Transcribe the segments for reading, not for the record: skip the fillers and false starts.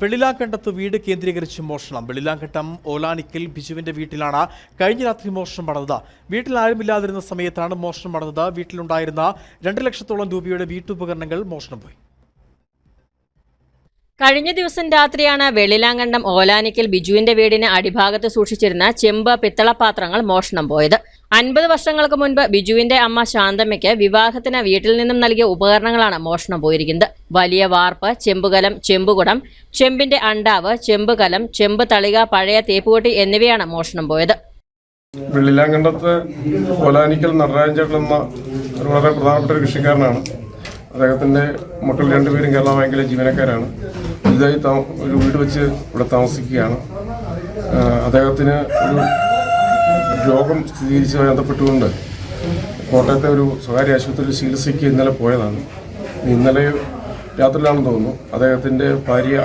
വെള്ളിലാങ്കണ്ടത്ത് വീട് കേന്ദ്രീകരിച്ച് മോഷണം. വെള്ളിലാങ്കണ്ടം ഓലാനിക്കൽ ബിജുവിന്റെ വീട്ടിലാണ് കഴിഞ്ഞ രാത്രി മോഷണം നടന്നത്. വീട്ടിൽ ആരുമില്ലാതിരുന്ന സമയത്താണ് മോഷണം നടന്നത്. വീട്ടിലുണ്ടായിരുന്ന 2 ലക്ഷത്തോളം രൂപയുടെ വീട്ടുപകരണങ്ങൾ മോഷണം പോയി. കഴിഞ്ഞ ദിവസം രാത്രിയാണ് വെള്ളിലാങ്കണ്ടം ഓലാനിക്കൽ ബിജുവിന്റെ വീടിന് അടിഭാഗത്ത് സൂക്ഷിച്ചിരുന്ന ചെമ്പ് പിത്തള പാത്രങ്ങൾ മോഷണം പോയത്. 50 വർഷങ്ങൾക്ക് മുൻപ് ബിജുവിന്റെ അമ്മ ശാന്തമ്മയ്ക്ക് വിവാഹത്തിന് വീട്ടിൽ നിന്നും നൽകിയ ഉപകരണങ്ങളാണ് മോഷണം പോയിരിക്കുന്നത്. വലിയ വാർപ്പ്, ചെമ്പുകലം, ചെമ്പുകുടം, ചെമ്പിന്റെ അണ്ടാവ്, ചെമ്പുകലം, ചെമ്പ് തളിക, പഴയ തേപ്പുകൊട്ടി എന്നിവയാണ് മോഷണം പോയത്. വെള്ളിലാങ്കണ്ടത്ത് ഓലാനിക്കൽ നടരാജൻ ചേട്ടൻ എന്ന വളരെ പ്രധാനപ്പെട്ട ഒരു കൃഷിക്കാരനാണ്. അദ്ദേഹത്തിൻ്റെ മക്കൾ 2 പേരും കേരള ബാങ്കിലെ ജീവനക്കാരാണ്. പുതുതായി ഒരു വീട് വെച്ച് ഇവിടെ താമസിക്കുകയാണ്. അദ്ദേഹത്തിന് ഒരു രോഗം സ്ഥിരീകരിച്ച് ബന്ധപ്പെട്ടുകൊണ്ട് കോട്ടയത്തെ ഒരു സ്വകാര്യ ആശുപത്രിയിൽ ചികിത്സയ്ക്ക് ഇന്നലെ പോയതാണ്. ഇന്നലെ രാത്രിയിലാണെന്ന് തോന്നുന്നു. അദ്ദേഹത്തിൻ്റെ ഭാര്യ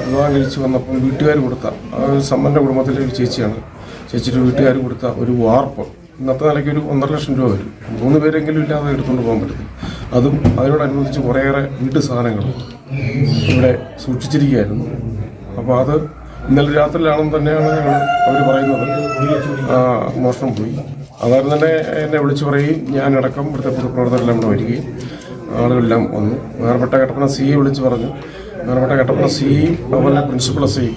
വിവാഹം കഴിച്ച് വന്നപ്പോൾ വീട്ടുകാർ കൊടുത്ത സമ്പന്ന കുടുംബത്തിലെ ഒരു ചേച്ചിയാണ്. ചേച്ചിയുടെ വീട്ടുകാർ കൊടുത്ത ഒരു വാർപ്പ് ഇന്നത്തെ നിലയ്ക്ക് ഒരു 1.5 ലക്ഷം രൂപ വരും. 3 പേരെങ്കിലും ഇല്ലാതെ എടുത്തുകൊണ്ട് പോകാൻ പറ്റും. അതും അതിനോടനുബന്ധിച്ച് കുറേയേറെ വീട്ടു സാധനങ്ങളും ഇവിടെ സൂക്ഷിച്ചിരിക്കുകയായിരുന്നു. അപ്പോൾ അത് ഇന്നലെ രാത്രിയിലാണെന്ന് തന്നെയാണ് അവർ പറയുന്നത്. മോഷണം പോയി. അതായത് തന്നെ എന്നെ വിളിച്ചു പറയുകയും ഞാനടക്കം ഇവിടുത്തെ പൊതുപ്രവർത്തകരെല്ലാം ഇവിടെ വരികയും ആളുകളെല്ലാം വന്നു. ബഹുമാനപ്പെട്ട കട്ടപ്പന സിയെ വിളിച്ച് പറഞ്ഞു. ബഹുമാനപ്പെട്ട കട്ടപ്പന സിയും അതുപോലെ പ്രിൻസിപ്പൽ സിയും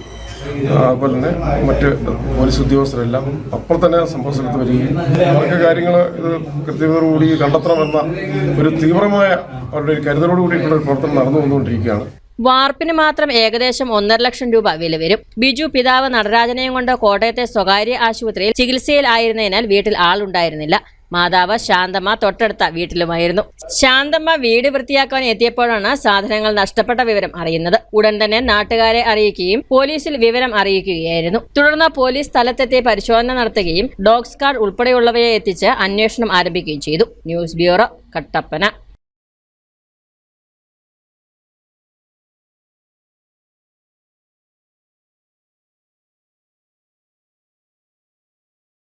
അതുപോലെ തന്നെ മറ്റ് പോലീസ് ഉദ്യോഗസ്ഥരെല്ലാം അപ്പോൾ തന്നെ സംഭവ സ്ഥലത്ത് വരികയും അവർക്ക് കാര്യങ്ങൾ ഇത് കൃത്യതയോടുകൂടി കണ്ടെത്തണമെന്ന ഒരു തീവ്രമായ അവരുടെ ഒരു കരുതലോട് കൂടിയിട്ടുള്ള ഒരു പ്രവർത്തനം നടന്നു വന്നുകൊണ്ടിരിക്കുകയാണ്. വാർപ്പിന് മാത്രം ഏകദേശം 1.5 ലക്ഷം രൂപ വില വരും. ബിജു പിതാവ് നടരാജനെയും കൊണ്ട് കോട്ടയത്തെ സ്വകാര്യ ആശുപത്രിയിൽ ചികിത്സയിൽ ആയിരുന്നതിനാൽ വീട്ടിൽ ആളുണ്ടായിരുന്നില്ല. മാതാവ് ശാന്തമ്മ തൊട്ടടുത്ത വീട്ടിലുമായിരുന്നു. ശാന്തമ്മ വീട് വൃത്തിയാക്കാൻ എത്തിയപ്പോഴാണ് സാധനങ്ങൾ നഷ്ടപ്പെട്ട വിവരം അറിയുന്നത്. ഉടൻ തന്നെ നാട്ടുകാരെ അറിയിക്കുകയും പോലീസിൽ വിവരം അറിയിക്കുകയായിരുന്നു. തുടർന്ന് പോലീസ് സ്ഥലത്തെത്തി പരിശോധന നടത്തുകയും ഡോഗ് സ്ക്വാഡ് ഉൾപ്പെടെയുള്ളവയെ എത്തിച്ച് അന്വേഷണം ആരംഭിക്കുകയും ചെയ്തു. News bureau, Kattappana.